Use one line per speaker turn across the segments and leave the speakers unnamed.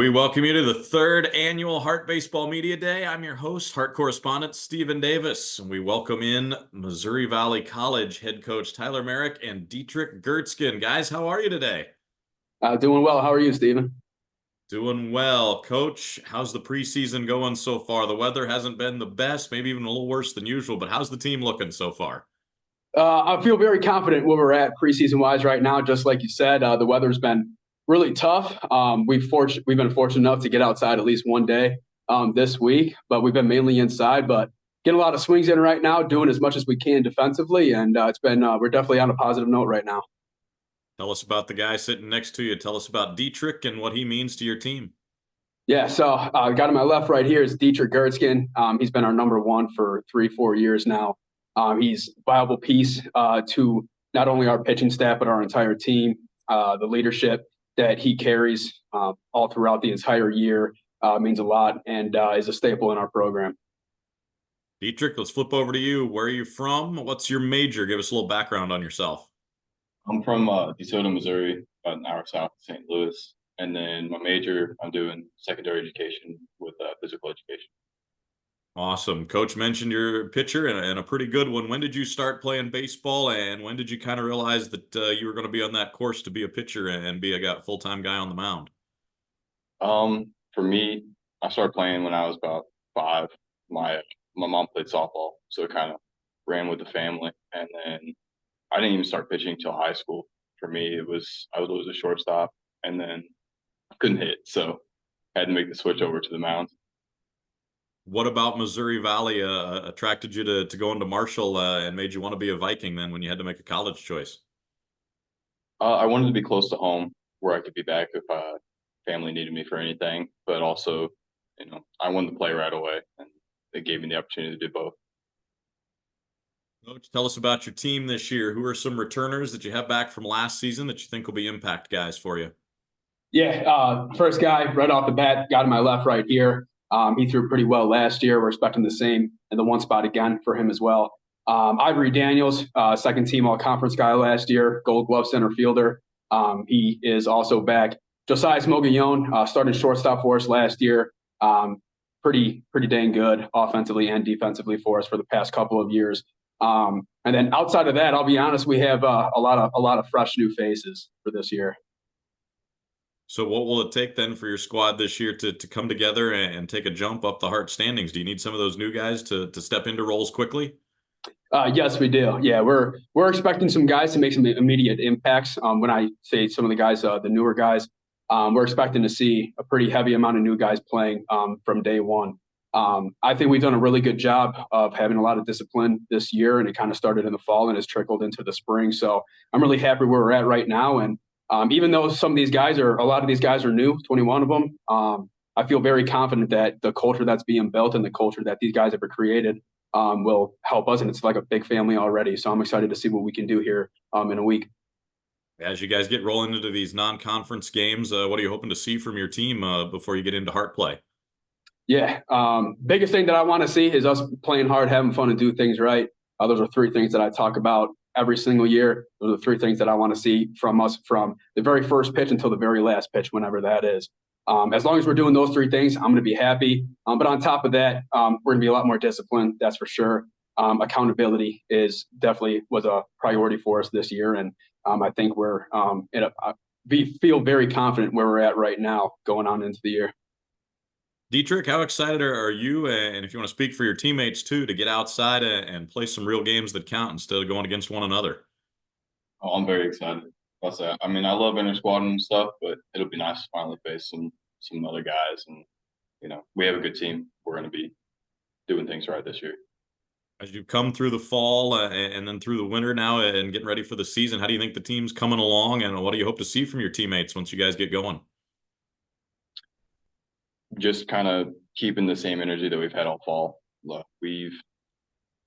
We welcome you to the third annual Hart Baseball Media Day. I'm your host, Hart correspondent Stephen Davis, and we welcome in Missouri Valley College head coach Tyler Merrick and Dietrich Gertzken. Guys, how are you today?
Doing well. How are you, Stephen?
Doing well. Coach, how's the preseason going so far? The weather hasn't been the best, maybe even a little worse than usual, but how's the team looking so far?
I feel very confident where we're at preseason-wise right now. Just like you said, the weather's been really tough. We've been fortunate enough to get outside at least one day this week, but we've been mainly inside. But getting a lot of swings in right now, doing as much as we can defensively, and we're definitely on a positive note right now.
Tell us about the guy sitting next to you. Tell us about Dietrich and what he means to your team.
Yeah, so got on my left right here is Dietrich Gertzken. He's been our number one for 3-4 years now. He's a viable piece to not only our pitching staff, but our entire team. The leadership that he carries all throughout the entire year means a lot and is a staple in our program.
Dietrich, let's flip over to you. Where are you from? What's your major? Give us a little background on yourself.
I'm from DeSoto, Missouri, about an hour south of St. Louis. And then my major, I'm doing secondary education with physical education.
Awesome. Coach mentioned you're a pitcher and a pretty good one. When did you start playing baseball, and when did you kind of realize that you were going to be on that course to be a pitcher and be a full-time guy on the mound?
For me, I started playing when I was about 5. My mom played softball, so it kind of ran with the family. And then I didn't even start pitching until high school. For me, I was a shortstop, and then I couldn't hit, so I had to make the switch over to the mound.
What about Missouri Valley attracted you to go into Marshall and made you want to be a Viking then when you had to make a college choice?
I wanted to be close to home where I could be back if family needed me for anything, but also, I wanted to play right away, and they gave me the opportunity to do both.
Coach, tell us about your team this year. Who are some returners that you have back from last season that you think will be impact guys for you?
Yeah, first guy right off the bat, got on my left right here. He threw pretty well last year. We're expecting the same in the one spot again for him as well. Ivory Daniels, second team all-conference guy last year, gold glove center fielder. He is also back. Josiah Smogallon, started shortstop for us last year. Pretty dang good offensively and defensively for us for the past couple of years. And then outside of that, I'll be honest, we have a lot of fresh new faces for this year.
So what will it take then for your squad this year to come together and take a jump up the Hart standings? Do you need some of those new guys to step into roles quickly?
Yes, we do. Yeah, we're expecting some guys to make some immediate impacts. When I say some of the guys, the newer guys, we're expecting to see a pretty heavy amount of new guys playing from day one. I think we've done a really good job of having a lot of discipline this year, and it kind of started in the fall and has trickled into the spring. So I'm really happy where we're at right now. And even though a lot of these guys are new, 21 of them, I feel very confident that the culture that's being built and the culture that these guys have created will help us. And it's like a big family already. So I'm excited to see what we can do here in a week.
As you guys get rolling into these non-conference games, what are you hoping to see from your team before you get into Hart play?
Yeah, biggest thing that I want to see is us playing hard, having fun, and do things right. Those are 3 things that I talk about every single year. Those are the 3 things that I want to see from us from the very first pitch until the very last pitch, whenever that is. As long as we're doing those 3 things, I'm going to be happy. But on top of that, we're going to be a lot more disciplined, that's for sure. Accountability was a priority for us this year, and I think we feel very confident where we're at right now going on into the year.
Dietrich, how excited are you, and if you want to speak for your teammates too, to get outside and play some real games that count instead of going against one another?
Oh, I'm very excited. That's that. I mean, I love inter squad and stuff, but it'll be nice to finally face some other guys, and we have a good team. We're going to be doing things right this year.
As you come through the fall and then through the winter now and getting ready for the season, how do you think the team's coming along, and what do you hope to see from your teammates once you guys get going?
Just kind of keeping the same energy that we've had all fall. Look, we've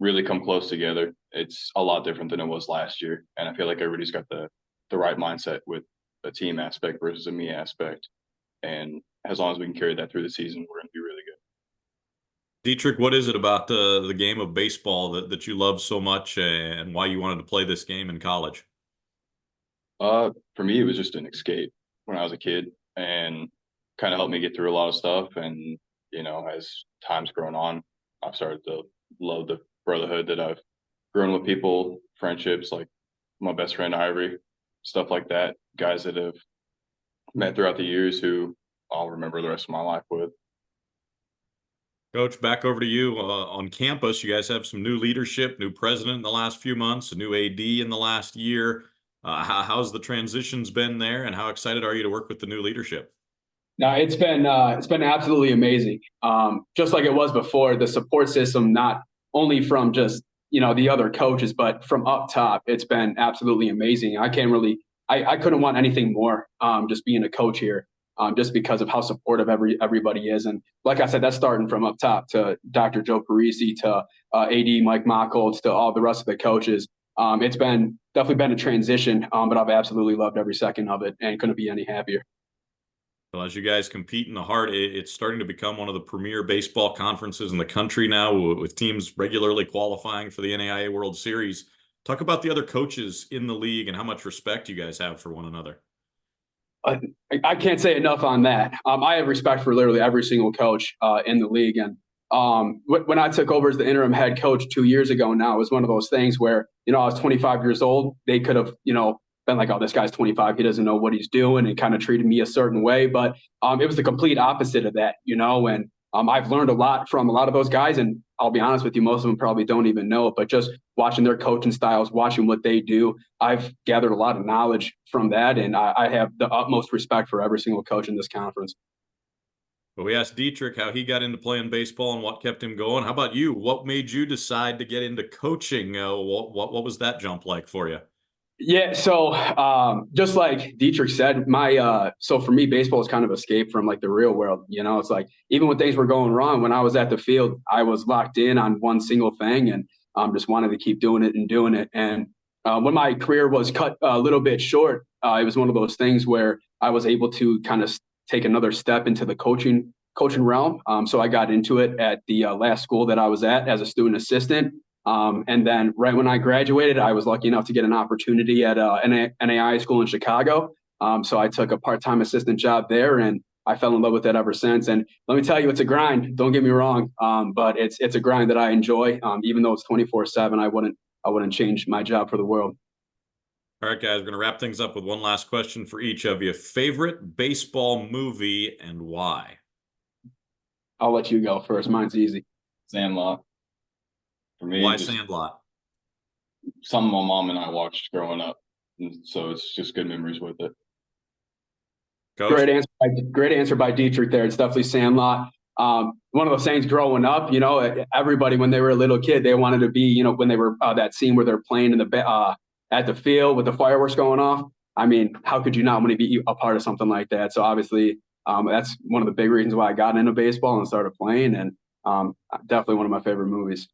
really come close together. It's a lot different than it was last year, and I feel like everybody's got the right mindset with a team aspect versus a me aspect. And as long as we can carry that through the season, we're going to be really good.
Dietrich, what is it about the game of baseball that you love so much, and why you wanted to play this game in college?
For me, it was just an escape when I was a kid, and kind of helped me get through a lot of stuff. And, as time's grown on, I've started to love the brotherhood that I've grown with people, friendships like my best friend Ivory, stuff like that, guys that have met throughout the years who I'll remember the rest of my life with.
Coach, back over to you. On campus, you guys have some new leadership, new president in the last few months, a new AD in the last year. How's the transitions been there, and how excited are you to work with the new leadership?
No, it's been absolutely amazing. Just like it was before, the support system, not only from just the other coaches, but from up top, it's been absolutely amazing. I couldn't want anything more. Just being a coach here. Just because of how supportive everybody is. And like I said, that's starting from up top to Dr. Joe Parisi, to AD Mike Mockholtz, to all the rest of the coaches. It's definitely been a transition, but I've absolutely loved every second of it and couldn't be any happier.
Well, as you guys compete in the heart, it's starting to become one of the premier baseball conferences in the country now, with teams regularly qualifying for the NAIA World Series. Talk about the other coaches in the league and how much respect you guys have for one another.
I can't say enough on that. I have respect for literally every single coach in the league. And when I took over as the interim head coach 2 years ago now, it was one of those things where, I was 25 years old. They could have, been like, oh, this guy's 25. He doesn't know what he's doing, and kind of treated me a certain way. But it was the complete opposite of that, and I've learned a lot from a lot of those guys. And I'll be honest with you, most of them probably don't even know it, but just watching their coaching styles, watching what they do, I've gathered a lot of knowledge from that. And I have the utmost respect for every single coach in this conference.
But we asked Dietrich how he got into playing baseball and what kept him going. How about you? What made you decide to get into coaching? What was that jump like for you?
Yeah, so just like Dietrich said, so for me, baseball is kind of escape from like the real world. It's like even when things were going wrong, when I was at the field, I was locked in on one single thing and just wanted to keep doing it and doing it. And when my career was cut a little bit short, it was one of those things where I was able to kind of take another step into the coaching realm. So I got into it at the last school that I was at as a student assistant. And then right when I graduated, I was lucky enough to get an opportunity at NAIA school in Chicago. So I took a part-time assistant job there, and I fell in love with it ever since. And let me tell you, it's a grind. Don't get me wrong, but it's a grind that I enjoy. Even though it's 24/7, I wouldn't change my job for the world.
All right, guys, we're going to wrap things up with one last question for each of you. Favorite baseball movie and why?
I'll let you go first. Mine's easy.
Sandlot. For me,
Why Sandlot?
Some my mom and I watched growing up, and so it's just good memories with it.
Coach?
Great answer by Dietrich there. It's definitely Sandlot. One of those things growing up, everybody when they were a little kid, they wanted to be, when they were that scene where they're playing in the at the field with the fireworks going off. I mean, how could you not want to be a part of something like that? So obviously, that's one of the big reasons why I got into baseball and started playing, and definitely one of my favorite movies.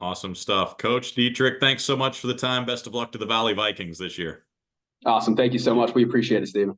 Awesome stuff. Coach Dietrich, thanks so much for the time. Best of luck to the Valley Vikings this year.
Awesome. Thank you so much. We appreciate it, Stephen.